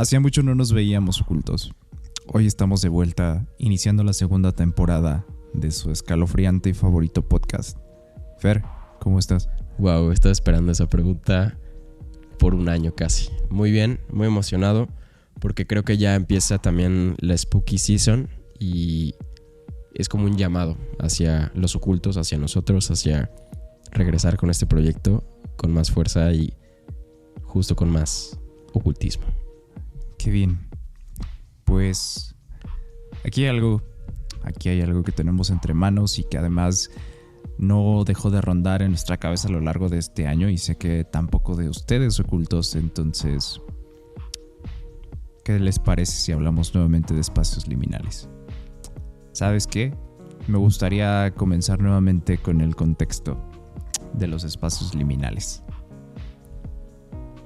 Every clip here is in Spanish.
Hacía mucho no nos veíamos ocultos. Hoy estamos de vuelta, iniciando la segunda temporada de su escalofriante y favorito podcast. Fer, ¿cómo estás? Wow, estaba esperando esa pregunta por un año casi. Muy bien, muy emocionado, porque creo que ya empieza también la Spooky Season y es como un llamado hacia los ocultos, hacia nosotros, hacia regresar con este proyecto con más fuerza y justo con más ocultismo. Qué bien. Pues aquí hay algo que tenemos entre manos y que además no dejó de rondar en nuestra cabeza a lo largo de este año, y sé que tampoco de ustedes ocultos. Entonces, ¿qué les parece si hablamos nuevamente de espacios liminales? ¿Sabes qué? Me gustaría comenzar nuevamente con el contexto de los espacios liminales.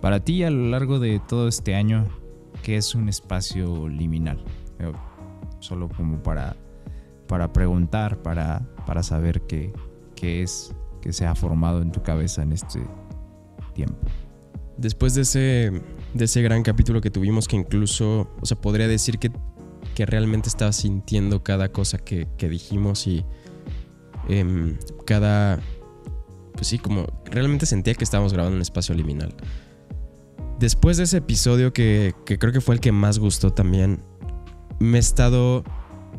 Para ti, a lo largo de todo este año, ¿qué es un espacio liminal? Solo como para preguntar, para saber qué es que se ha formado en tu cabeza en este tiempo. Después de ese gran capítulo que tuvimos, que incluso, o sea, podría decir que realmente estaba sintiendo cada cosa que dijimos y pues sí, como realmente sentía que estábamos grabando un espacio liminal. Después de ese episodio que creo que fue el que más gustó también, me he estado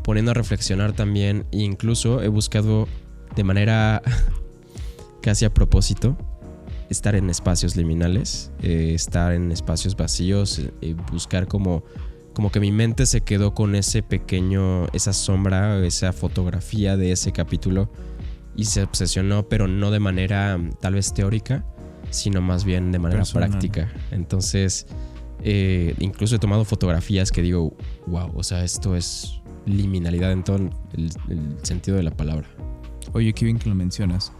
poniendo a reflexionar también e incluso he buscado de manera casi a propósito estar en espacios liminales, estar en espacios vacíos, buscar como que mi mente se quedó con esa sombra, esa fotografía de ese capítulo y se obsesionó, pero no de manera tal vez teórica, sino más bien de manera práctica. Entonces, incluso he tomado fotografías que digo, wow, o sea, esto es liminalidad en todo el sentido de la palabra. Oye, qué bien que lo mencionas.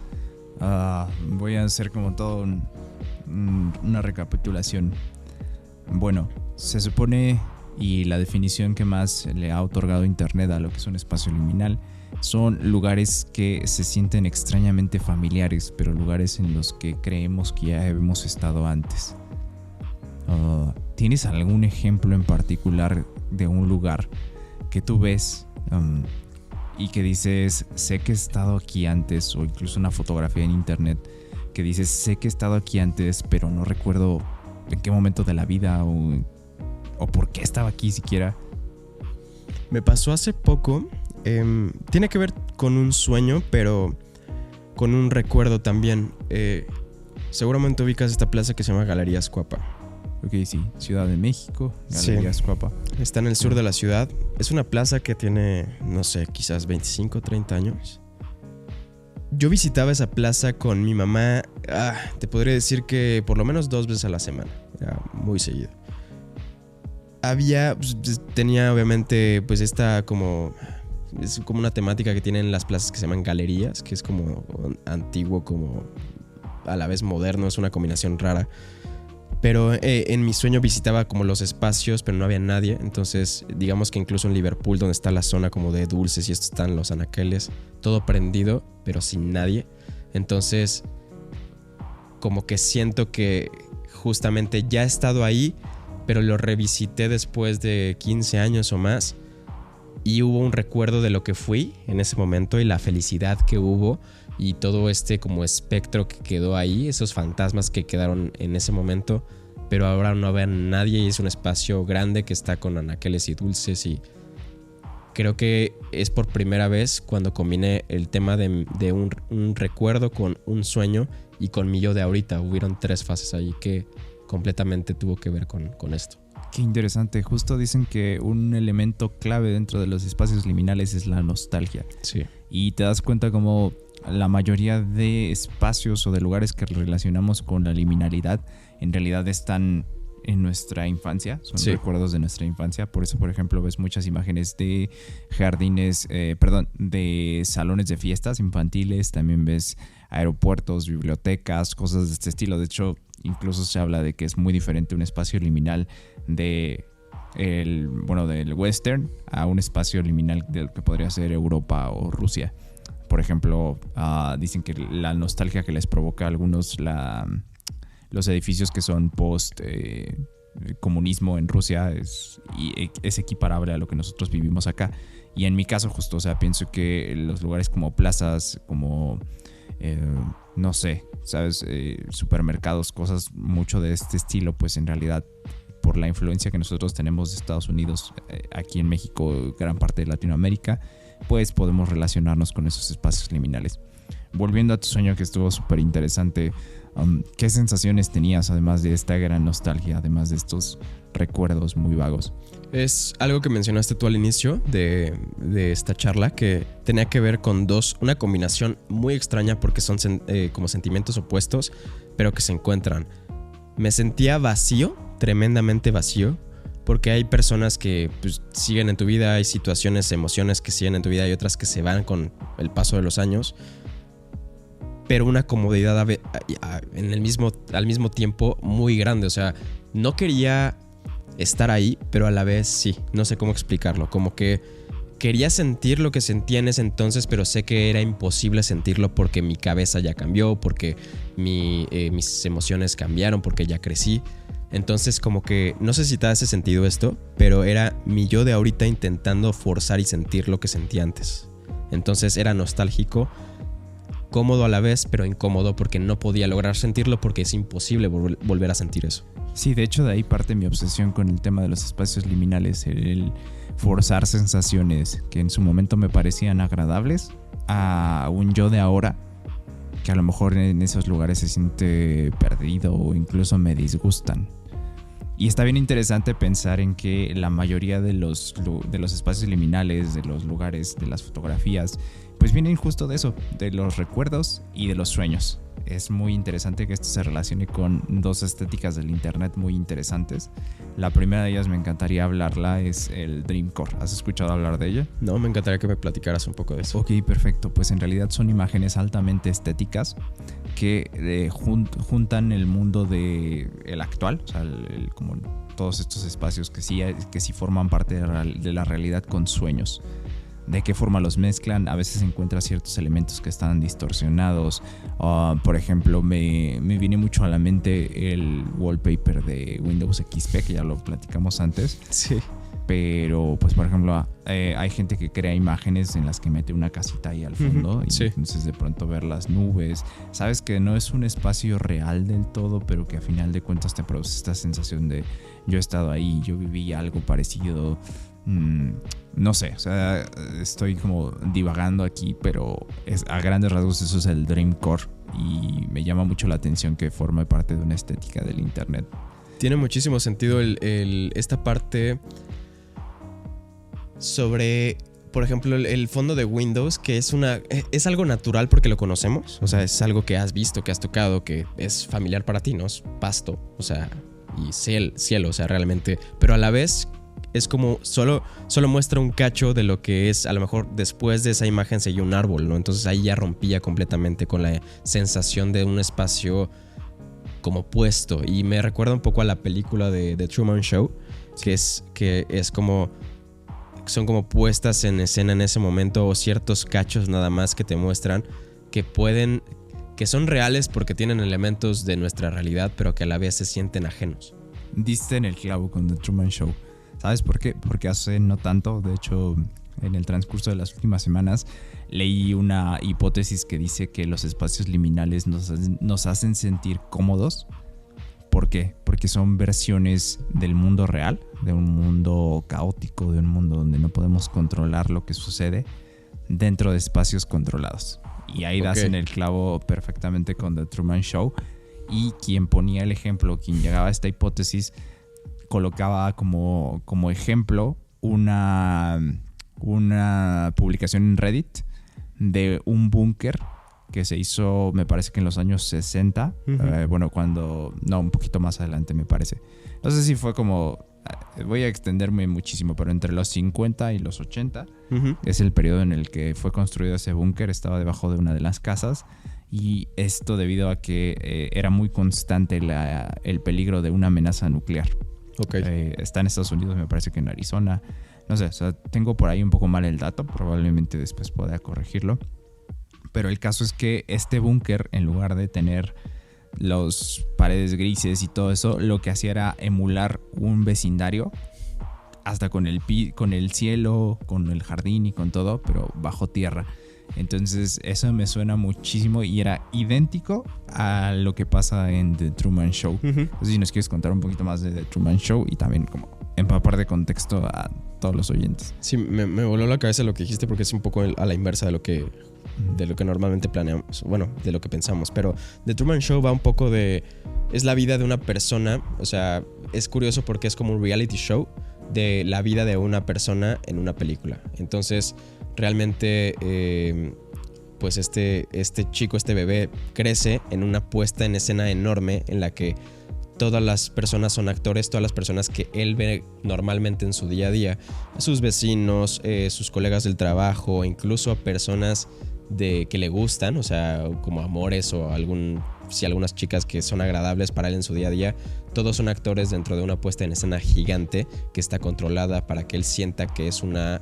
Voy a hacer como todo una recapitulación. Bueno, se supone, y la definición que más le ha otorgado Internet a lo que es un espacio liminal, son lugares que se sienten extrañamente familiares, pero lugares en los que creemos que ya hemos estado antes. ¿Tienes algún ejemplo en particular de un lugar que tú ves y que dices, sé que he estado aquí antes, o incluso una fotografía en internet que dices, sé que he estado aquí antes, pero no recuerdo en qué momento de la vida o por qué estaba aquí siquiera? Me pasó hace poco. Tiene que ver con un sueño, pero con un recuerdo también. Seguramente ubicas esta plaza que se llama Galerías Cuapa. Ok, sí, Ciudad de México, Galerías Cuapa. Está en el sur de la ciudad. Es una plaza que tiene, no sé, quizás 25, 30 años. Yo visitaba esa plaza con mi mamá, te podría decir que por lo menos 2 veces a la semana. Era muy seguido. Tenía obviamente pues esta como... Es como una temática que tienen las plazas que se llaman galerías, que es como antiguo, como a la vez moderno, es una combinación rara. Pero en mi sueño visitaba como los espacios, pero no había nadie. Entonces, digamos que incluso en Liverpool, donde está la zona como de dulces y estos están los anaqueles, todo prendido, pero sin nadie. Entonces, como que siento que justamente ya he estado ahí, pero lo revisité después de 15 años o más. Y hubo un recuerdo de lo que fui en ese momento y la felicidad que hubo y todo este como espectro que quedó ahí, esos fantasmas que quedaron en ese momento, pero ahora no había nadie y es un espacio grande que está con anaqueles y dulces, y creo que es por primera vez cuando combiné el tema de un recuerdo con un sueño y con mi yo de ahorita. Hubieron 3 fases ahí que completamente tuvo que ver con esto. Qué interesante. Justo dicen que un elemento clave dentro de los espacios liminales es la nostalgia. Sí. Y te das cuenta como la mayoría de espacios o de lugares que relacionamos con la liminalidad en realidad están en nuestra infancia, son recuerdos de nuestra infancia. Por eso, por ejemplo, ves muchas imágenes de de salones de fiestas infantiles. También ves aeropuertos, bibliotecas, cosas de este estilo. De hecho, incluso se habla de que es muy diferente un espacio liminal del western a un espacio liminal del que podría ser Europa o Rusia. Por ejemplo, dicen que la nostalgia que les provoca a algunos los edificios que son comunismo en Rusia es equiparable a lo que nosotros vivimos acá. Y en mi caso justo, o sea, pienso que los lugares como plazas, como, no sé, ¿sabes? Supermercados, cosas mucho de este estilo, pues en realidad por la influencia que nosotros tenemos de Estados Unidos, aquí en México, gran parte de Latinoamérica, pues podemos relacionarnos con esos espacios liminales. Volviendo a tu sueño, que estuvo súper interesante, ¿qué sensaciones tenías además de esta gran nostalgia, además de estos recuerdos muy vagos? Es algo que mencionaste tú al inicio de esta charla, que tenía que ver con una combinación muy extraña porque son como sentimientos opuestos, pero que se encuentran. Me sentía vacío, tremendamente vacío, porque hay personas que pues, siguen en tu vida, hay situaciones, emociones que siguen en tu vida y otras que se van con el paso de los años, pero una comodidad al mismo tiempo muy grande. O sea, no quería estar ahí, pero a la vez sí, no sé cómo explicarlo, como que quería sentir lo que sentía en ese entonces, pero sé que era imposible sentirlo porque mi cabeza ya cambió, porque mis emociones cambiaron, porque ya crecí. Entonces como que, no sé si te hace sentido esto, pero era mi yo de ahorita intentando forzar y sentir lo que sentía antes. Entonces era nostálgico, cómodo a la vez, pero incómodo porque no podía lograr sentirlo porque es imposible volver a sentir eso. Sí, de hecho de ahí parte mi obsesión con el tema de los espacios liminales, el forzar sensaciones que en su momento me parecían agradables a un yo de ahora que a lo mejor en esos lugares se siente perdido o incluso me disgustan. Y está bien interesante pensar en que la mayoría de los espacios liminales, de los lugares, de las fotografías, pues vienen justo de eso, de los recuerdos y de los sueños. Es muy interesante que esto se relacione con dos estéticas del internet muy interesantes. La primera de ellas me encantaría hablarla, es el Dreamcore. ¿Has escuchado hablar de ella? No, me encantaría que me platicaras un poco de eso. Ok, perfecto. Pues en realidad son imágenes altamente estéticas que juntan el mundo el actual, o sea, como todos estos espacios que sí forman parte de la realidad con sueños. De qué forma los mezclan, a veces encuentras ciertos elementos que están distorsionados. Por ejemplo, me viene mucho a la mente el wallpaper de Windows XP, que ya lo platicamos antes. Sí. Pero, pues, por ejemplo, hay gente que crea imágenes en las que mete una casita ahí al fondo. Y sí. Entonces, de pronto ver las nubes. Sabes que no es un espacio real del todo, pero que a final de cuentas te produce esta sensación de yo he estado ahí, yo viví algo parecido. No sé, o sea, estoy como divagando aquí, pero a grandes rasgos eso es el Dreamcore y me llama mucho la atención que forme parte de una estética del internet. Tiene muchísimo sentido esta parte sobre, por ejemplo, el fondo de Windows, que es algo natural porque lo conocemos, o sea, es algo que has visto, que has tocado, que es familiar para ti, ¿no? Es pasto, o sea, y cielo, o sea, realmente, pero a la vez es como solo muestra un cacho de lo que es. A lo mejor después de esa imagen seguía un árbol, ¿no? Entonces ahí ya rompía completamente con la sensación de un espacio como puesto. Y me recuerda un poco a la película de The Truman Show, que es como son como puestas en escena en ese momento, o ciertos cachos nada más que te muestran que son reales porque tienen elementos de nuestra realidad, pero que a la vez se sienten ajenos. Diste en el clavo con The Truman Show. ¿Sabes por qué? Porque hace no tanto, de hecho, en el transcurso de las últimas semanas, leí una hipótesis que dice que los espacios liminales nos hacen sentir cómodos. ¿Por qué? Porque son versiones del mundo real, de un mundo caótico, de un mundo donde no podemos controlar lo que sucede dentro de espacios controlados. Y ahí das en el clavo perfectamente con The Truman Show. Y quien ponía el ejemplo, quien llegaba a esta hipótesis, colocaba como ejemplo una publicación en Reddit de un búnker que se hizo, me parece que en los años 60. Un poquito más adelante me parece. No sé si fue como, voy a extenderme muchísimo, pero entre los 50 y los 80 es el periodo en el que fue construido ese búnker. Estaba debajo de una de las casas. Y esto debido a que era muy constante el peligro de una amenaza nuclear. Está en Estados Unidos, me parece que en Arizona. No sé, o sea, tengo por ahí un poco mal el dato. Probablemente después pueda corregirlo. Pero el caso es que este búnker, en lugar de tener los paredes grises y todo eso, lo que hacía era emular un vecindario, hasta con el cielo, con el jardín y con todo, pero bajo tierra. Entonces eso me suena muchísimo y era idéntico a lo que pasa en The Truman Show. Entonces, si nos quieres contar un poquito más de The Truman Show y también como empapar de contexto a todos los oyentes. Sí, me voló la cabeza lo que dijiste porque es un poco a la inversa de lo que normalmente planeamos, bueno, de lo que pensamos. Pero The Truman Show va un poco es la vida de una persona, o sea, es curioso porque es como un reality show de la vida de una persona en una película. Entonces, realmente, pues este chico, este bebé, crece en una puesta en escena enorme en la que todas las personas son actores, todas las personas que él ve normalmente en su día a día, a sus vecinos, sus colegas del trabajo, incluso a personas que le gustan, o sea, como amores o algunas chicas que son agradables para él en su día a día, todos son actores dentro de una puesta en escena gigante que está controlada para que él sienta que es una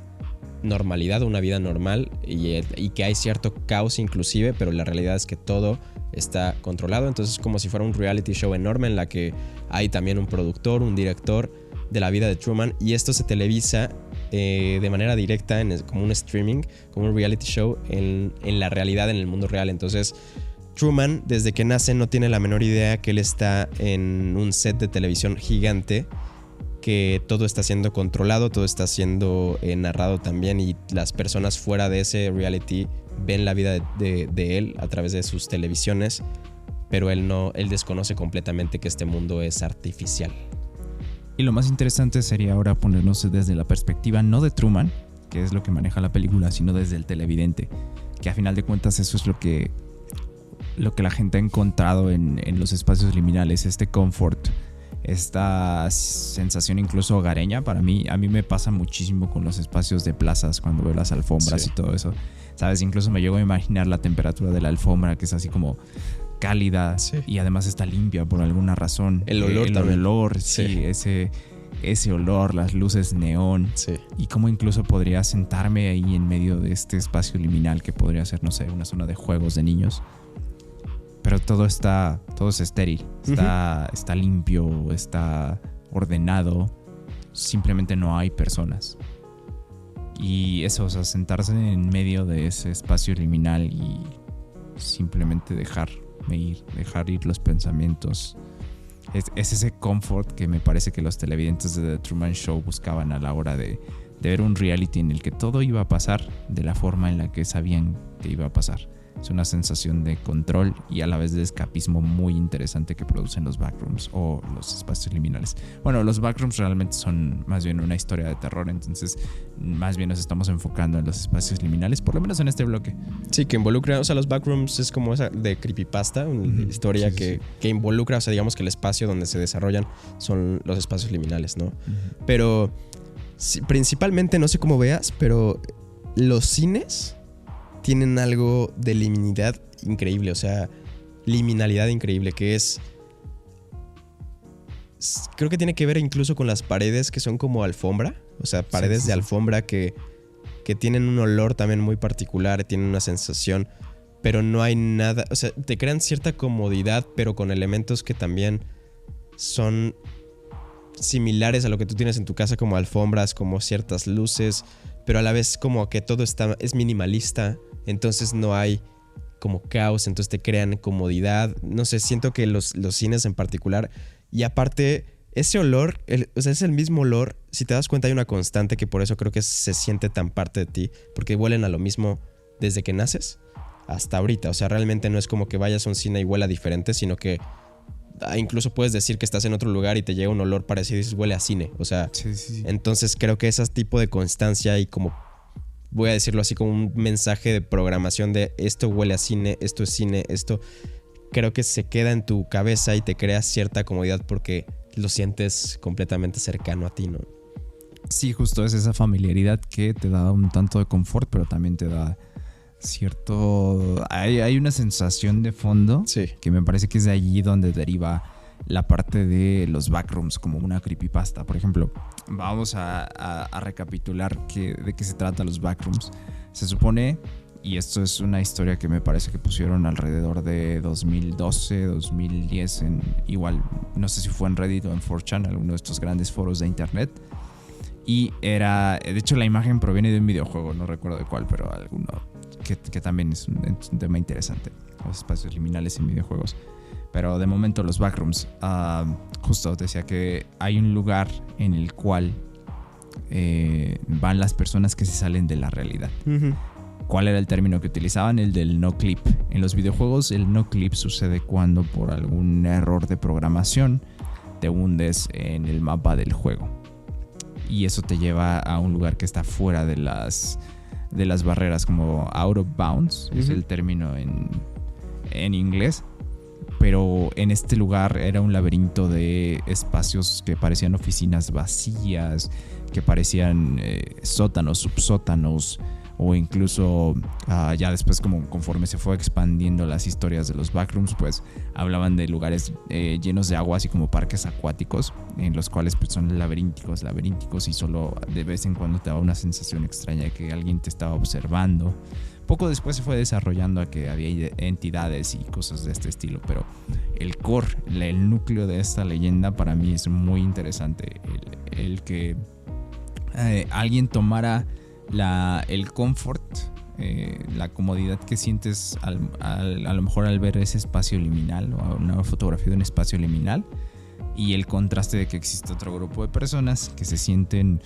normalidad, una vida normal y que hay cierto caos inclusive, pero la realidad es que todo está controlado. Entonces es como si fuera un reality show enorme en la que hay también un productor, un director de la vida de Truman, y esto se televisa de manera directa como un streaming, como un reality show en la realidad, en el mundo real. Entonces Truman, desde que nace, no tiene la menor idea que él está en un set de televisión gigante, que todo está siendo controlado, todo está siendo narrado también, y las personas fuera de ese reality ven la vida de él a través de sus televisiones, pero él desconoce completamente que este mundo es artificial. Y lo más interesante sería ahora ponernos desde la perspectiva no de Truman, que es lo que maneja la película, sino desde el televidente, que a final de cuentas eso es lo que la gente ha encontrado en los espacios liminales, este confort, esta sensación incluso hogareña. Para mí, a mí me pasa muchísimo con los espacios de plazas cuando veo las alfombras y todo eso, ¿sabes? Incluso me llego a imaginar la temperatura de la alfombra, que es así como cálida, y además está limpia por alguna razón. El olor también. El olor, sí, ese olor, las luces neón. Sí. Y cómo incluso podría sentarme ahí en medio de este espacio liminal que podría ser, no sé, una zona de juegos de niños. Pero todo es estéril, está limpio, está ordenado, simplemente no hay personas. Y eso, o sea, sentarse en medio de ese espacio liminal y simplemente dejar ir los pensamientos. Es ese confort que me parece que los televidentes de The Truman Show buscaban a la hora de ver un reality en el que todo iba a pasar de la forma en la que sabían que iba a pasar. Es una sensación de control y a la vez de escapismo muy interesante que producen los backrooms o los espacios liminales. Bueno, los backrooms realmente son más bien una historia de terror, entonces más bien nos estamos enfocando en los espacios liminales, por lo menos en este bloque. Sí, que involucra, o sea, los backrooms es como esa de creepypasta, una historia que involucra, o sea, digamos que el espacio donde se desarrollan son los espacios liminales, ¿no? Pero principalmente, no sé cómo veas, pero los cines tienen algo de liminalidad increíble, o sea, liminalidad increíble, que creo que tiene que ver incluso con las paredes que son como alfombra, o sea, paredes de alfombra que tienen un olor también muy particular, tienen una sensación, pero no hay nada, o sea, te crean cierta comodidad, pero con elementos que también son similares a lo que tú tienes en tu casa, como alfombras, como ciertas luces, pero a la vez como que todo es minimalista. Entonces no hay como caos, entonces te crean comodidad. No sé, siento que los cines en particular. Y aparte, ese olor, o sea, es el mismo olor. Si te das cuenta, hay una constante que por eso creo que se siente tan parte de ti. Porque huelen a lo mismo desde que naces hasta ahorita. O sea, realmente no es como que vayas a un cine y huela diferente, sino que incluso puedes decir que estás en otro lugar y te llega un olor parecido y dices, huele a cine. O sea, entonces creo que ese tipo de constancia y como, voy a decirlo así, como un mensaje de programación de esto huele a cine, esto es cine, esto creo que se queda en tu cabeza y te crea cierta comodidad porque lo sientes completamente cercano a ti, ¿no? Sí, justo es esa familiaridad que te da un tanto de confort, pero también te da cierto... Hay una sensación de fondo que me parece que es de allí donde deriva la parte de los backrooms como una creepypasta. Por ejemplo, vamos a recapitular de qué se trata los backrooms. Se supone, Y esto es una historia que me parece que pusieron alrededor de 2012, 2010 igual, no sé si fue en Reddit o en 4chan, alguno de estos grandes foros de internet. Y de hecho la imagen proviene de un videojuego, no recuerdo de cuál, pero alguno que también es un tema interesante, los espacios liminales en videojuegos. Pero de momento los backrooms, justo decía que hay un lugar en el cual van las personas que se salen de la realidad. Uh-huh. ¿Cuál era el término que utilizaban? El del no clip. En los videojuegos el no clip sucede cuando por algún error de programación te hundes en el mapa del juego. Y eso te lleva a un lugar que está fuera de las barreras, como out of bounds, es el término en inglés. Pero en este lugar era un laberinto de espacios que parecían oficinas vacías, que parecían sótanos, subsótanos, o incluso ya después, conforme se fue expandiendo las historias de los backrooms, pues hablaban de lugares llenos de agua, así como parques acuáticos, en los cuales pues, son laberínticos, y solo de vez en cuando te da una sensación extraña de que alguien te estaba observando. Poco después se fue desarrollando a que había entidades y cosas de este estilo, pero el core, el núcleo de esta leyenda para mí es muy interesante. El que alguien tomara el comfort, la comodidad que sientes a lo mejor al ver ese espacio liminal o una fotografía de un espacio liminal, y el contraste de que existe otro grupo de personas que se sienten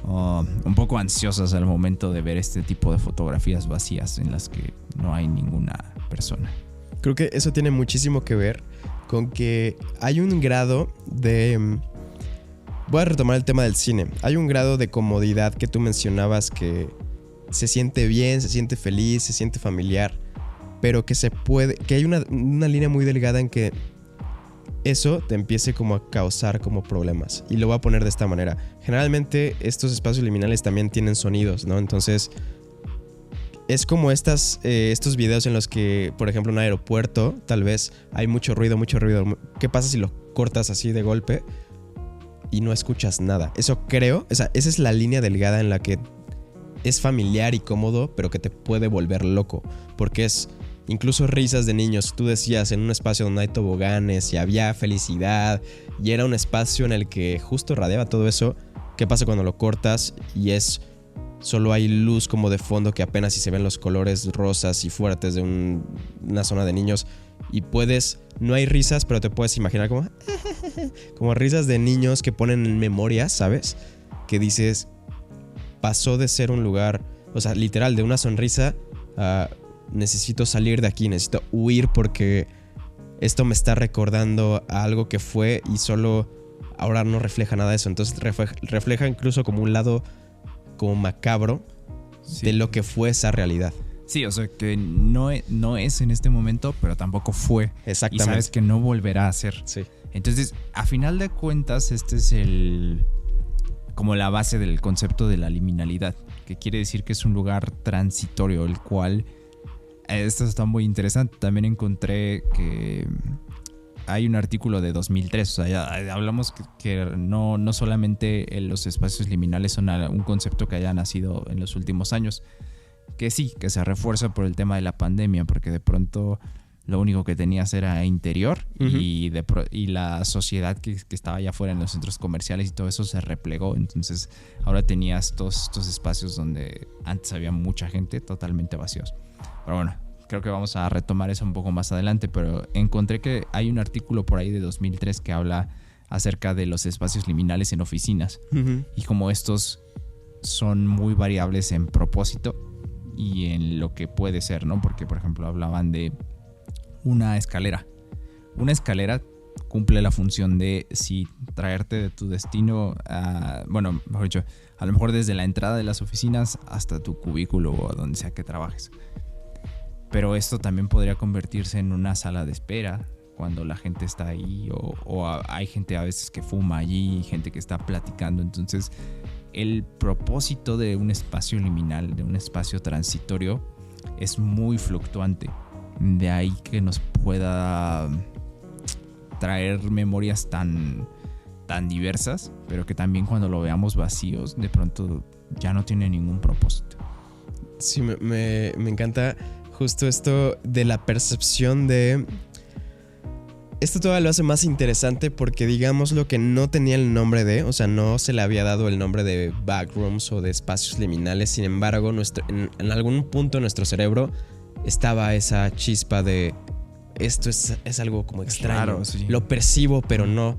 un poco ansiosas al momento de ver este tipo de fotografías vacías en las que no hay ninguna persona. Creo que eso tiene muchísimo que ver con que hay un grado de... Voy a retomar el tema del cine. Hay un grado de comodidad que tú mencionabas que se siente bien, se siente feliz, se siente familiar, pero que hay una línea muy delgada en que eso te empiece como a causar como problemas. Y lo voy a poner de esta manera. Generalmente estos espacios liminales también tienen sonidos, ¿no? Entonces es como estos videos en los que, por ejemplo, en un aeropuerto tal vez hay mucho ruido. ¿Qué pasa si lo cortas así de golpe y no escuchas nada? Eso creo, esa es la línea delgada en la que es familiar y cómodo, pero que te puede volver loco, porque es incluso risas de niños. Tú decías, en un espacio donde hay toboganes y había felicidad y era un espacio en el que justo radiaba todo eso. ¿Qué pasa cuando lo cortas y solo hay luz como de fondo, que apenas si se ven los colores rosas y fuertes de una zona de niños? Y no hay risas, pero te puedes imaginar como risas de niños que ponen en memorias, ¿sabes? Que dices, pasó de ser un lugar, o sea, literal, de una sonrisa a necesito salir de aquí, necesito huir porque esto me está recordando a algo que fue y solo ahora no refleja nada de eso. Entonces refleja incluso como un lado como macabro, sí, de lo que fue esa realidad. Sí, o sea que no es en este momento, pero tampoco fue. Exactamente. Y sabes que no volverá a ser. Sí. Entonces, a final de cuentas, este es como la base del concepto de la liminalidad, que quiere decir que es un lugar transitorio, el cual... Esto está muy interesante. También encontré que hay un artículo de 2003. O sea, ya hablamos que no solamente los espacios liminales son un concepto que haya nacido en los últimos años. Que sí, que se refuerza por el tema de la pandemia, porque de pronto lo único que tenías era interior, uh-huh, y la sociedad que estaba allá afuera en los centros comerciales y todo eso se replegó. Entonces ahora tenías todos estos espacios donde antes había mucha gente totalmente vacíos. Pero bueno, creo que vamos a retomar eso un poco más adelante, pero encontré que hay un artículo por ahí de 2003 que habla acerca de los espacios liminales en oficinas, uh-huh, y como estos son muy variables en propósito y en lo que puede ser, ¿no? Porque, por ejemplo, hablaban de una escalera. Una escalera cumple la función de traerte de tu destino bueno, mejor dicho, a lo mejor desde la entrada de las oficinas hasta tu cubículo o donde sea que trabajes. Pero esto también podría convertirse en una sala de espera cuando la gente está ahí, o hay gente a veces que fuma allí, gente que está platicando. Entonces el propósito de un espacio liminal, de un espacio transitorio, es muy fluctuante. De ahí que nos pueda traer memorias tan diversas, pero que también cuando lo veamos vacíos, de pronto ya no tiene ningún propósito. Sí, me encanta justo esto de la percepción de... Esto todavía lo hace más interesante porque digamos lo que no tenía el nombre de, o sea, no se le había dado el nombre de backrooms o de espacios liminales. Sin embargo, en algún punto de nuestro cerebro estaba esa chispa de esto es algo como extraño. Raro, sí. Lo percibo, pero no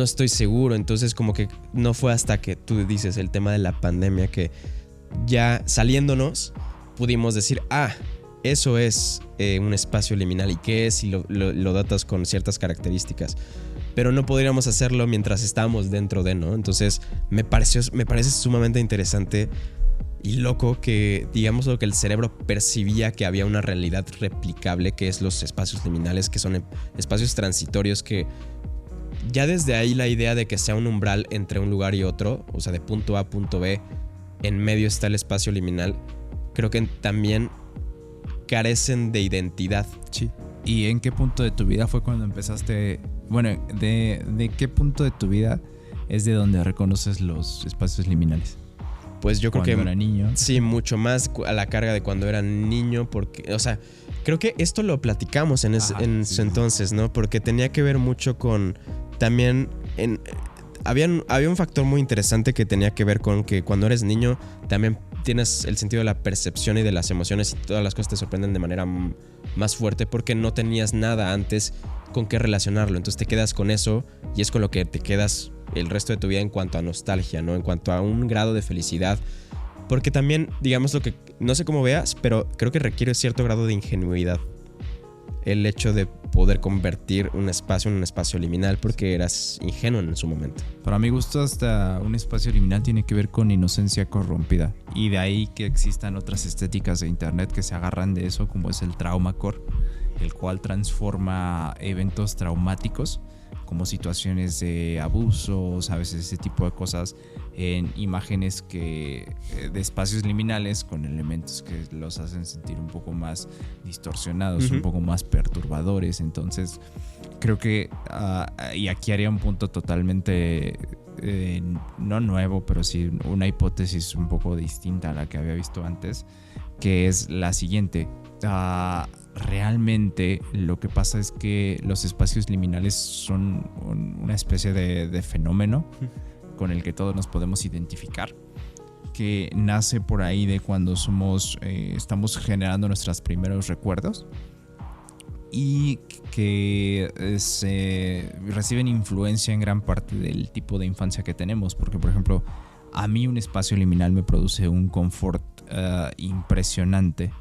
estoy seguro. Entonces como que no fue hasta que tú dices el tema de la pandemia que ya saliéndonos pudimos decir, eso es un espacio liminal y qué es, y lo datas con ciertas características. Pero no podríamos hacerlo mientras estábamos dentro de, ¿no? Entonces me parece sumamente interesante y loco que, digamos, lo que el cerebro percibía que había una realidad replicable, que es los espacios liminales, que son espacios transitorios que ya desde ahí la idea de que sea un umbral entre un lugar y otro, o sea, de punto A a punto B, en medio está el espacio liminal, creo que también carecen de identidad. Sí. ¿Y en qué punto de tu vida fue cuando empezaste? Bueno, ¿de qué punto de tu vida es de donde reconoces los espacios liminales? Pues yo creo que... Cuando era niño. Sí, mucho más a la carga de cuando era niño, porque, o sea, creo que esto lo platicamos en su entonces, ¿no? Porque tenía que ver mucho con también... Había un factor muy interesante que tenía que ver con que cuando eres niño también tienes el sentido de la percepción y de las emociones, y todas las cosas te sorprenden de manera más fuerte porque no tenías nada antes con qué relacionarlo. Entonces te quedas con eso y es con lo que te quedas el resto de tu vida en cuanto a nostalgia, ¿no? En cuanto a un grado de felicidad. Porque también, digamos, lo que no sé cómo veas, pero creo que requiere cierto grado de ingenuidad el hecho de poder convertir un espacio en un espacio liminal, porque eras ingenuo en su momento. Para mi gusto, hasta un espacio liminal tiene que ver con inocencia corrompida, y de ahí que existan otras estéticas de internet que se agarran de eso, como es el traumacore, el cual transforma eventos traumáticos como situaciones de abusos, a veces ese tipo de cosas, en imágenes de espacios liminales con elementos que los hacen sentir un poco más distorsionados, un poco más perturbadores. Entonces creo que y aquí haría un punto totalmente no nuevo, pero sí una hipótesis un poco distinta a la que había visto antes, que es la siguiente. Realmente lo que pasa es que los espacios liminales son una especie de fenómeno con el que todos nos podemos identificar, que nace por ahí de cuando estamos generando nuestros primeros recuerdos y que reciben influencia en gran parte del tipo de infancia que tenemos. Porque, por ejemplo, a mí un espacio liminal me produce un confort impresionante.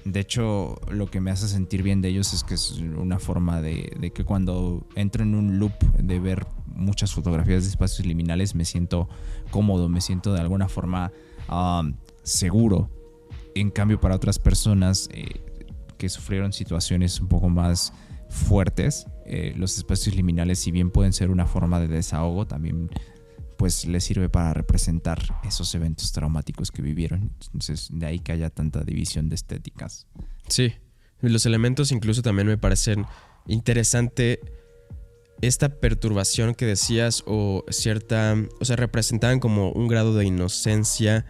De hecho, lo que me hace sentir bien de ellos es que es una forma de que cuando entro en un loop de ver muchas fotografías de espacios liminales me siento cómodo, me siento de alguna forma seguro. En cambio, para otras personas que sufrieron situaciones un poco más fuertes, los espacios liminales, si bien pueden ser una forma de desahogo, también pues les sirve para representar esos eventos traumáticos que vivieron. Entonces, de ahí que haya tanta división de estéticas. Sí, los elementos incluso también me parecen interesante. Esta perturbación que decías, o sea, representaban como un grado de inocencia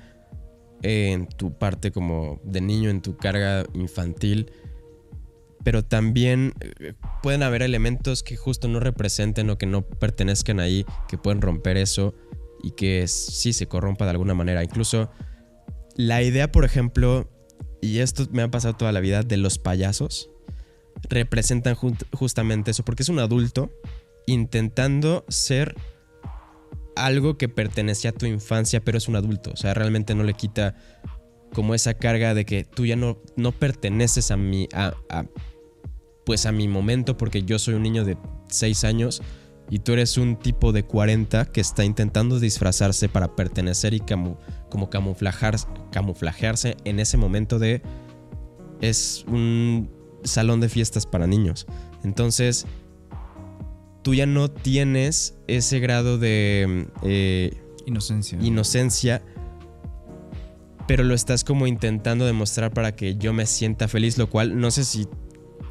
en tu parte como de niño, en tu carga infantil. Pero también pueden haber elementos que justo no representen o que no pertenezcan ahí, que pueden romper eso y que sí se corrompa de alguna manera. Incluso la idea, por ejemplo, y esto me ha pasado toda la vida, de los payasos, representan justamente eso, porque es un adulto intentando ser algo que pertenecía a tu infancia, pero es un adulto. O sea, realmente no le quita como esa carga de que tú ya no perteneces a mi momento, porque yo soy un niño de 6 años y tú eres un tipo de 40 que está intentando disfrazarse para pertenecer y como camuflajearse en ese momento es un salón de fiestas para niños. Entonces tú ya no tienes ese grado de inocencia, pero lo estás como intentando demostrar para que yo me sienta feliz, lo cual no sé si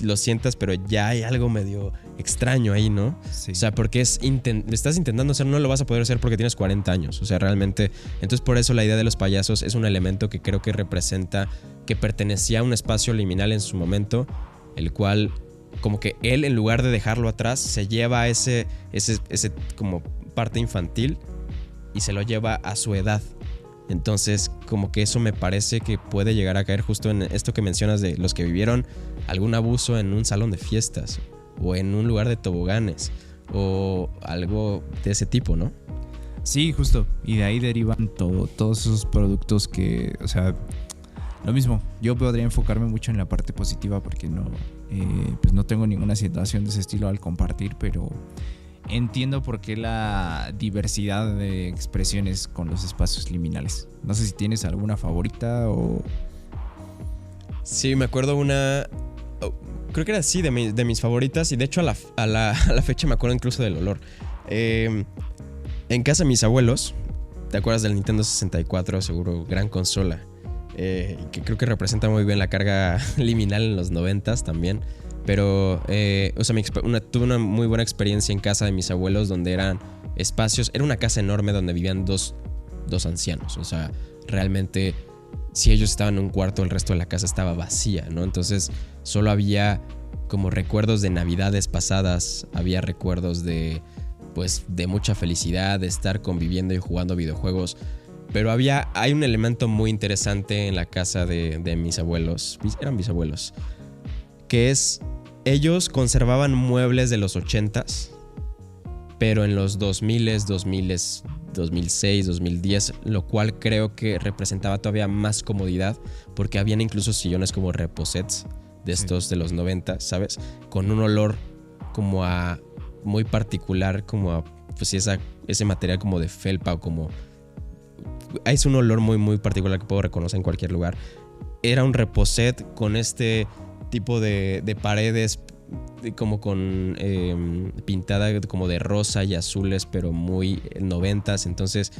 lo sientas, pero ya hay algo medio extraño ahí, ¿no? Sí. O sea, porque estás intentando hacer, no lo vas a poder hacer porque tienes 40 años. O sea, realmente. Entonces, por eso la idea de los payasos es un elemento que creo que representa que pertenecía a un espacio liminal en su momento, el cual, como que él, en lugar de dejarlo atrás, se lleva a ese como parte infantil y se lo lleva a su edad. Entonces, como que eso me parece que puede llegar a caer justo en esto que mencionas de los que vivieron algún abuso en un salón de fiestas o en un lugar de toboganes o algo de ese tipo, ¿no? Sí, justo. Y de ahí derivan todos esos productos que, o sea, lo mismo. Yo podría enfocarme mucho en la parte positiva porque pues no tengo ninguna situación de ese estilo al compartir, pero entiendo por qué la diversidad de expresiones con los espacios liminales. No sé si tienes alguna favorita o... Sí, me acuerdo creo que era así de mis favoritas. Y de hecho a la fecha me acuerdo incluso del olor. En casa de mis abuelos, ¿te acuerdas del Nintendo 64? Seguro, gran consola. Que creo que representa muy bien la carga liminal en los 90s también. Pero, o sea, tuve una muy buena experiencia en casa de mis abuelos donde eran espacios. Era una casa enorme donde vivían dos ancianos. O sea, realmente, si ellos estaban en un cuarto, el resto de la casa estaba vacía, ¿no? Entonces, solo había como recuerdos de navidades pasadas. Había recuerdos de mucha felicidad, de estar conviviendo y jugando videojuegos. Pero hay un elemento muy interesante en la casa de mis abuelos. Eran bisabuelos. Que es, ellos conservaban muebles de los 80s, pero en los 2000s, 2006, 2010, lo cual creo que representaba todavía más comodidad, porque habían incluso sillones como reposets de estos de los 90, ¿sabes? Con un olor como a muy particular, como a pues ese material como de felpa o como... Es un olor muy, muy particular que puedo reconocer en cualquier lugar. Era un reposet con este tipo de paredes como con pintada como de rosa y azules, pero muy 90s. Entonces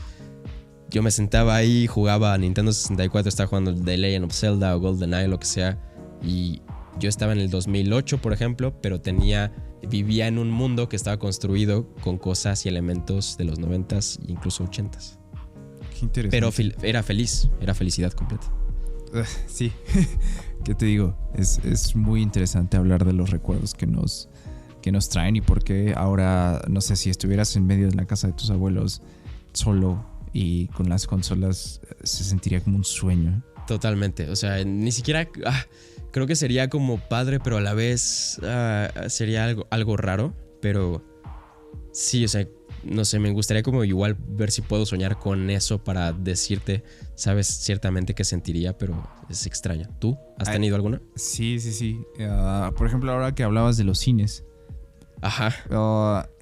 yo me sentaba ahí, jugaba a Nintendo 64, estaba jugando The Legend of Zelda o GoldenEye, lo que sea. Y yo estaba en el 2008, por ejemplo, pero vivía en un mundo que estaba construido con cosas y elementos de los 90s e incluso 80s. Qué interesante. Pero era felicidad completa. Sí, ¿qué te digo? Es muy interesante hablar de los recuerdos que nos traen y por qué ahora, no sé, si estuvieras en medio de la casa de tus abuelos solo y con las consolas, se sentiría como un sueño. Totalmente, o sea, ni siquiera... creo que sería como padre, pero a la vez sería algo raro, pero sí, o sea, no sé, me gustaría como igual ver si puedo soñar con eso para decirte, sabes ciertamente qué sentiría, pero es extraño. ¿Tú has tenido alguna? Sí. Por ejemplo, ahora que hablabas de los cines. Ajá.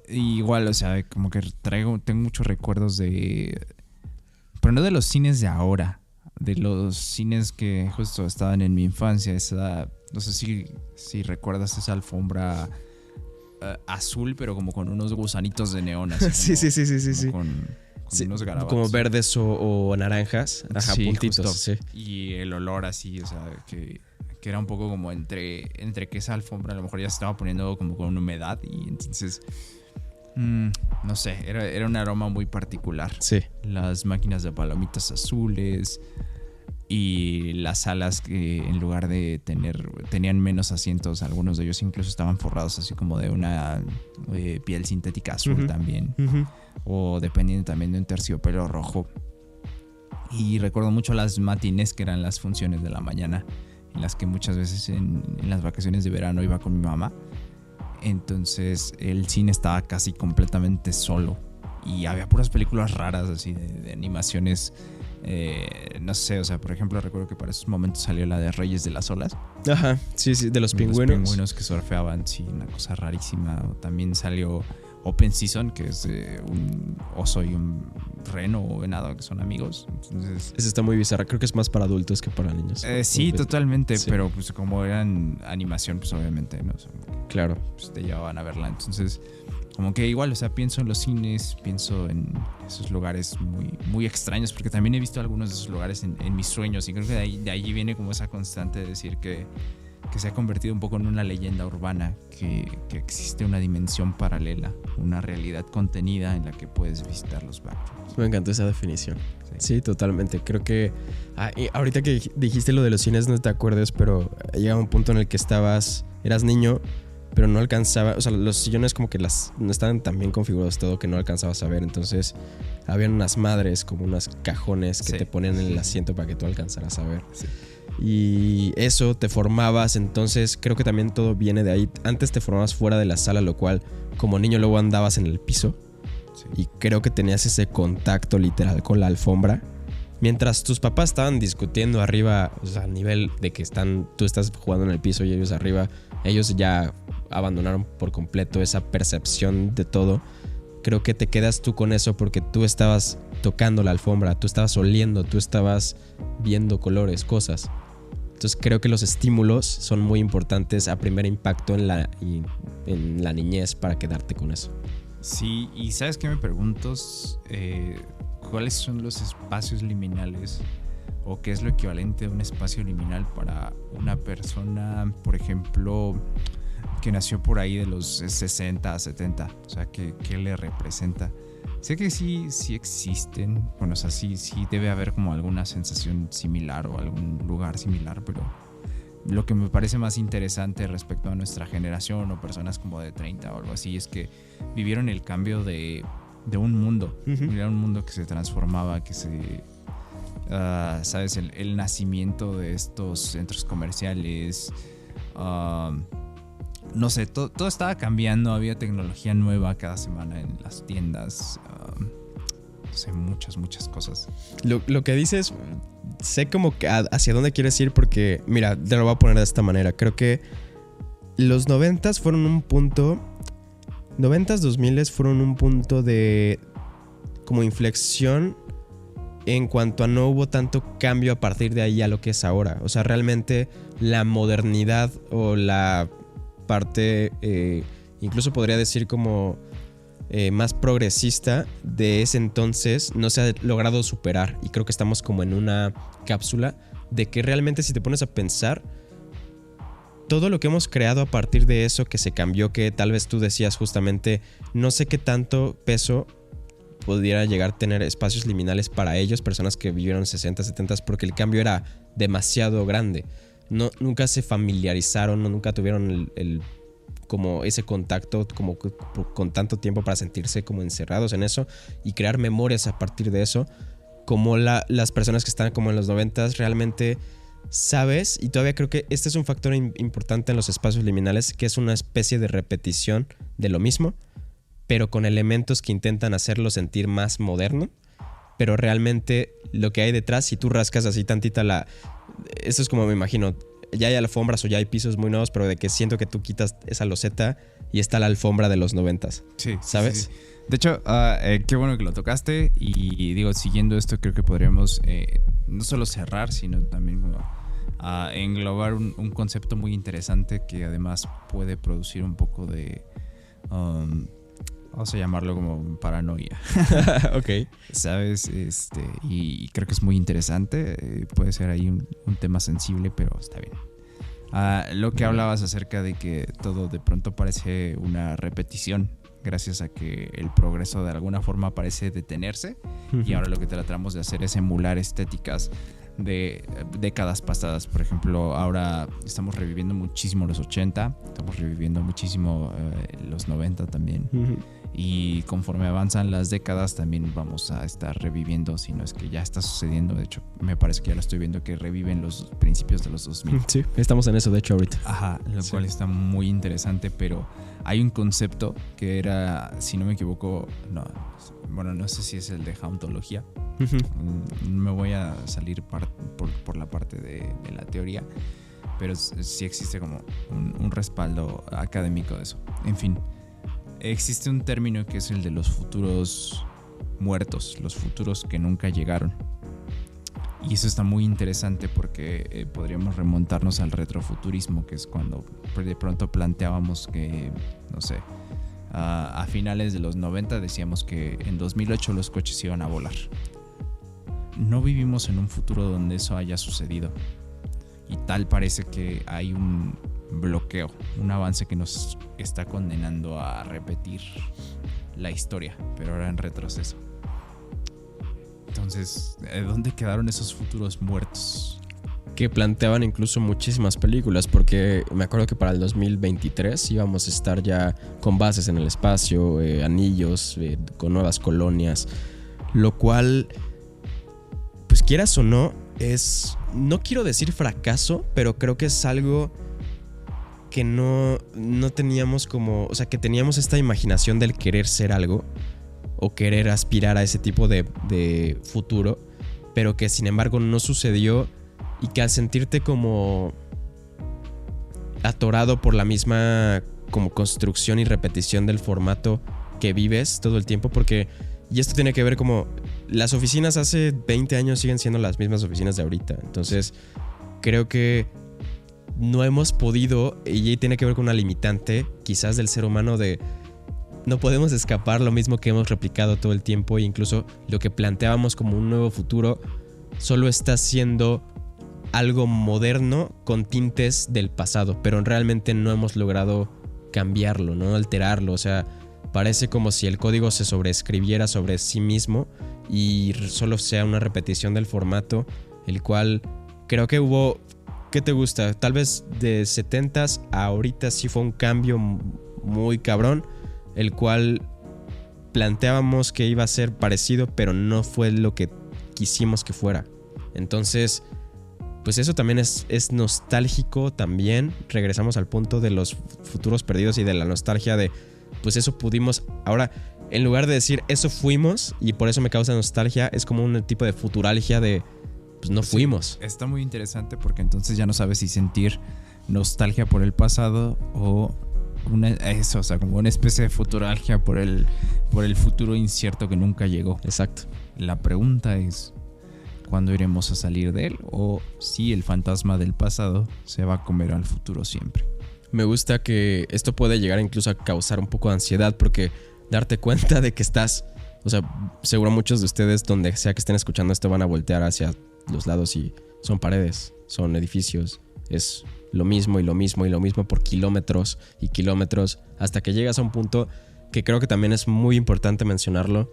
Igual, o sea, como que tengo muchos recuerdos pero no de los cines de ahora, de los cines que justo estaban en mi infancia. No sé si recuerdas esa alfombra azul, pero como con unos gusanitos de neón. Así sí. Con unos garabatos. Como verdes o naranjas. Ajá, sí, puntitos. Justo. Sí. Y el olor así, o sea, que era un poco como entre que esa alfombra a lo mejor ya se estaba poniendo como con humedad y entonces... no sé, era un aroma muy particular. Sí. Las máquinas de palomitas azules y las salas que en lugar de tenían menos asientos, algunos de ellos incluso estaban forrados así como de una piel sintética azul también. O dependiendo también de un terciopelo rojo. Y recuerdo mucho las matines, que eran las funciones de la mañana, en las que muchas veces en las vacaciones de verano iba con mi mamá. Entonces el cine estaba casi completamente solo y había puras películas raras así de animaciones, no sé, o sea, por ejemplo recuerdo que para esos momentos salió la de Reyes de las Olas. Ajá, sí, de los pingüinos. Los pingüinos que surfeaban, sí, una cosa rarísima. También salió Open Season, que es un oso y un reno o venado que son amigos. Entonces, esa está muy bizarra. Creo que es más para adultos que para niños. Sí, totalmente. Sí. Pero pues como eran animación, pues obviamente, ¿no? O sea, claro. Pues te llevaban a verla. Entonces, como que igual, o sea, pienso en los cines, pienso en esos lugares muy, muy extraños, porque también he visto algunos de esos lugares en mis sueños. Y creo que de allí viene como esa constante de decir que que se ha convertido un poco en una leyenda urbana, que existe una dimensión paralela, una realidad contenida en la que puedes visitar los backrooms. Me encantó esa definición. Sí, totalmente. Creo que y ahorita que dijiste lo de los cines, no te acuerdas, pero llegaba un punto en el que eras niño, pero no alcanzaba, o sea, los sillones como que no estaban tan bien configurados todo que no alcanzabas a ver. Entonces habían unas madres, como unos cajones que te ponían en el asiento para que tú alcanzaras a ver. Sí. Y eso te formabas. Entonces creo que también todo viene de ahí. Antes te formabas fuera de la sala, lo cual como niño luego andabas en el piso. Sí. Y creo que tenías ese contacto literal con la alfombra. Mientras tus papás estaban discutiendo arriba, o sea, a nivel de que tú estás jugando en el piso y ellos arriba, ellos ya abandonaron por completo esa percepción de todo. Creo que te quedas tú con eso porque tú estabas tocando la alfombra, tú estabas oliendo, tú estabas viendo colores, cosas. Entonces creo que los estímulos son muy importantes a primer impacto en la niñez para quedarte con eso. Sí, y ¿sabes qué me pregunto? ¿Cuáles son los espacios liminales o qué es lo equivalente a un espacio liminal para una persona, por ejemplo, que nació por ahí de los 60, 70? O sea, ¿qué le representa? Sé que sí existen, bueno, o sea, sí debe haber como alguna sensación similar o algún lugar similar, pero lo que me parece más interesante respecto a nuestra generación o personas como de 30 o algo así es que vivieron el cambio de un mundo. Era un mundo que se transformaba, que ¿sabes? El nacimiento de estos centros comerciales. No sé, todo estaba cambiando. Había tecnología nueva cada semana en las tiendas. No sé, muchas cosas. Lo que dices, sé como que hacia dónde quieres ir porque, mira, te lo voy a poner de esta manera. Creo que los 90s fueron un punto... 90s, 2000s fueron un punto de como inflexión en cuanto a no hubo tanto cambio a partir de ahí a lo que es ahora. O sea, realmente la modernidad o la parte, incluso podría decir como más progresista de ese entonces no se ha logrado superar. Y creo que estamos como en una cápsula de que realmente si te pones a pensar, todo lo que hemos creado a partir de eso que se cambió, que tal vez tú decías justamente, no sé qué tanto peso pudiera llegar a tener espacios liminales para ellos, personas que vivieron 60, 70, porque el cambio era demasiado grande. Nunca se familiarizaron, nunca tuvieron como ese contacto como con tanto tiempo para sentirse como encerrados en eso y crear memorias a partir de eso, como las personas que están como en los 90s realmente... ¿Sabes? Y todavía creo que este es un factor importante en los espacios liminales, que es una especie de repetición de lo mismo, pero con elementos que intentan hacerlo sentir más moderno. Pero realmente lo que hay detrás, si tú rascas así tantita esto es como me imagino, ya hay alfombras o ya hay pisos muy nuevos, pero de que siento que tú quitas esa loseta y está la alfombra de los 90s. Sí. ¿Sabes? Sí. De hecho, qué bueno que lo tocaste. Y digo, siguiendo esto, creo que podríamos no solo cerrar, sino también como englobar un concepto muy interesante que además puede producir un poco de vamos a llamarlo como paranoia. Ok. ¿Sabes? Y creo que es muy interesante. Puede ser ahí un tema sensible, pero está bien. Lo que hablabas acerca de que todo de pronto parece una repetición gracias a que el progreso de alguna forma parece detenerse. Y ahora lo que tratamos de hacer es emular estéticas de décadas pasadas. Por ejemplo, ahora estamos reviviendo muchísimo los 80, estamos reviviendo muchísimo los 90 también. Y conforme avanzan las décadas también vamos a estar reviviendo, si no es que ya está sucediendo. De hecho, me parece que ya lo estoy viendo, que reviven los principios de los 2000. Sí, estamos en eso de hecho ahorita. Ajá, lo cual está muy interesante, pero hay un concepto que era, si no me equivoco, no sé si es el de hauntología. Me voy a salir por la parte de la teoría, pero sí existe como un respaldo académico de eso. En fin, existe un término que es el de los futuros muertos, los futuros que nunca llegaron. Y eso está muy interesante porque podríamos remontarnos al retrofuturismo, que es cuando de pronto planteábamos que, no sé, a finales de los 90 decíamos que en 2008 los coches iban a volar. No vivimos en un futuro donde eso haya sucedido. y tal parece que hay un bloqueo, un avance que nos está condenando a repetir la historia, pero ahora en retroceso. Entonces, ¿dónde quedaron esos futuros muertos? Que planteaban incluso muchísimas películas, porque me acuerdo que para el 2023 íbamos a estar ya con bases en el espacio, anillos, con nuevas colonias, lo cual, pues quieras o no, no quiero decir fracaso, pero creo que es algo que no teníamos como, o sea, que teníamos esta imaginación del querer ser algo o querer aspirar a ese tipo de futuro, pero que sin embargo no sucedió. Y que al sentirte como atorado por la misma como construcción y repetición del formato que vives todo el tiempo, porque, y esto tiene que ver como, las oficinas hace 20 años siguen siendo las mismas oficinas de ahorita, entonces creo que no hemos podido, y tiene que ver con una limitante quizás del ser humano de no podemos escapar lo mismo que hemos replicado todo el tiempo, e incluso lo que planteábamos como un nuevo futuro solo está siendo algo moderno con tintes del pasado, pero realmente no hemos logrado cambiarlo, no alterarlo. O sea, parece como si el código se sobreescribiera sobre sí mismo y solo sea una repetición del formato, el cual creo que hubo, ¿qué te gusta? Tal vez de 70s a ahorita sí fue un cambio muy cabrón, el cual planteábamos que iba a ser parecido, pero no fue lo que quisimos que fuera. Entonces, pues eso también es nostálgico también. Regresamos al punto de los futuros perdidos y de la nostalgia de, pues eso pudimos. Ahora, en lugar de decir eso fuimos y por eso me causa nostalgia, es como un tipo de futuralgia de, pues no fuimos. Está muy interesante porque entonces ya no sabes si sentir nostalgia por el pasado o o sea, como una especie de futuralgia por el futuro incierto que nunca llegó. Exacto. La pregunta es, ¿cuándo iremos a salir de él? O si el fantasma del pasado se va a comer al futuro siempre. Me gusta que esto puede llegar incluso a causar un poco de ansiedad, porque darte cuenta de que estás, o sea, seguro muchos de ustedes donde sea que estén escuchando esto van a voltear hacia los lados y son paredes, son edificios, es lo mismo y lo mismo y lo mismo por kilómetros y kilómetros, hasta que llegas a un punto que creo que también es muy importante mencionarlo.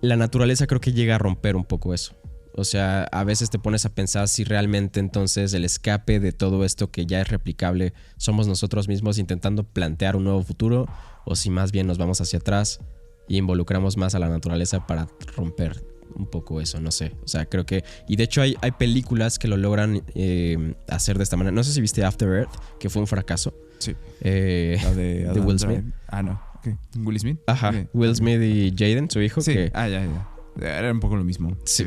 La naturaleza creo que llega a romper un poco eso. O sea, a veces te pones a pensar si realmente entonces el escape de todo esto que ya es replicable somos nosotros mismos intentando plantear un nuevo futuro, o si más bien nos vamos hacia atrás y involucramos más a la naturaleza para romper un poco eso, no sé. O sea, creo que... Y de hecho hay películas que lo logran hacer de esta manera. No sé si viste After Earth, que fue un fracaso. Sí. La de Will Smith. No. Okay. ¿Will Smith? Ajá. Okay. Will Smith y Jaden, su hijo. Sí. Que, ya. Era un poco lo mismo. Sí.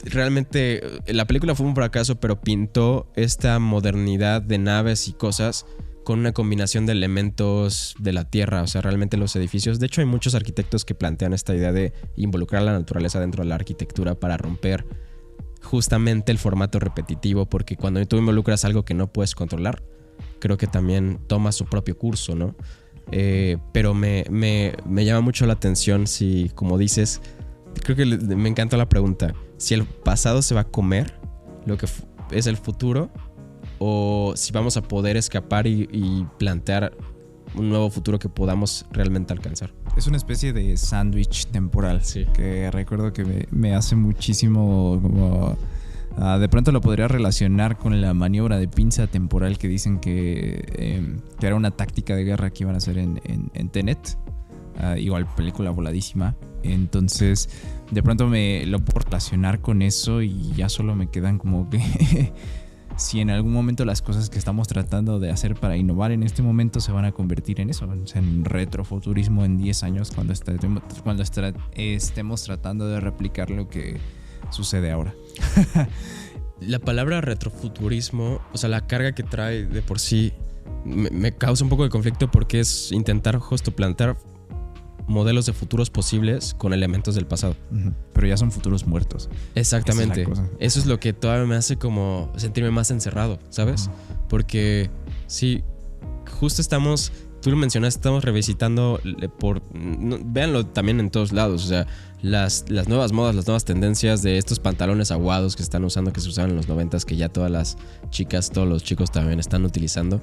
Realmente la película fue un fracaso, pero pintó esta modernidad de naves y cosas con una combinación de elementos de la tierra. O sea, realmente los edificios... De hecho, hay muchos arquitectos que plantean esta idea de involucrar la naturaleza dentro de la arquitectura para romper justamente el formato repetitivo, porque cuando tú involucras algo que no puedes controlar, creo que también toma su propio curso, ¿no? Pero me llama mucho la atención si, como dices, creo que me encanta la pregunta, si el pasado se va a comer lo que es el futuro, o si vamos a poder escapar y plantear un nuevo futuro que podamos realmente alcanzar. Es una especie de sándwich temporal, sí, que recuerdo que me hace muchísimo como... de pronto lo podría relacionar con la maniobra de pinza temporal que dicen que era una táctica de guerra que iban a hacer en Tenet. Igual película voladísima. Entonces de pronto me lo puedo relacionar con eso y ya solo me quedan como que si en algún momento las cosas que estamos tratando de hacer para innovar en este momento se van a convertir en eso, o sea, en retrofuturismo en 10 años cuando estemos tratando de replicar lo que sucede ahora. La palabra retrofuturismo, o sea, la carga que trae de por sí me causa un poco de conflicto, porque es intentar justo plantear modelos de futuros posibles con elementos del pasado. Pero ya son futuros muertos. Exactamente. Eso es lo que todavía me hace como sentirme más encerrado, ¿sabes? Porque sí, justo estamos tú lo mencionaste, estamos revisitando véanlo también en todos lados, o sea, las nuevas modas, las nuevas tendencias de estos pantalones aguados que están usando, que se usaban en los 90s, que ya todas las chicas, todos los chicos también están utilizando.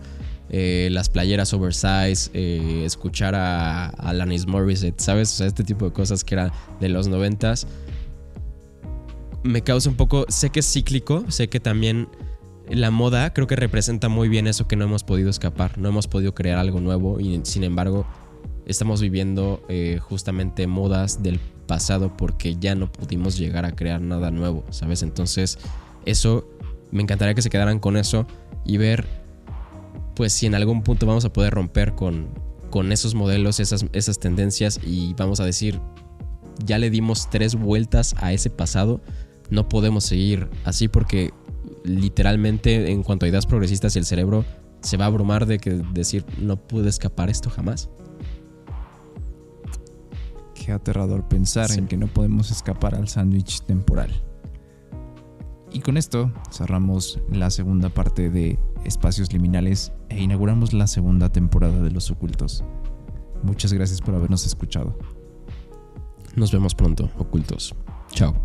Las playeras oversize, escuchar a Alanis Morissette, ¿sabes? O sea, este tipo de cosas que era de los 90s. Me causa un poco, sé que es cíclico, sé que también la moda creo que representa muy bien eso que no hemos podido escapar, no hemos podido crear algo nuevo y sin embargo estamos viviendo justamente modas del pasado porque ya no pudimos llegar a crear nada nuevo, ¿sabes? Entonces eso, me encantaría que se quedaran con eso y ver pues si en algún punto vamos a poder romper con esos modelos, esas tendencias y vamos a decir, ya le dimos 3 vueltas a ese pasado, no podemos seguir así porque literalmente en cuanto a ideas progresistas el cerebro se va a abrumar de que decir no pude escapar esto jamás. Qué aterrador pensar en que no podemos escapar al sándwich temporal. Y con esto cerramos la segunda parte de Espacios Liminales e inauguramos la segunda temporada de Los Ocultos. Muchas gracias por habernos escuchado. Nos vemos pronto, ocultos. Chao.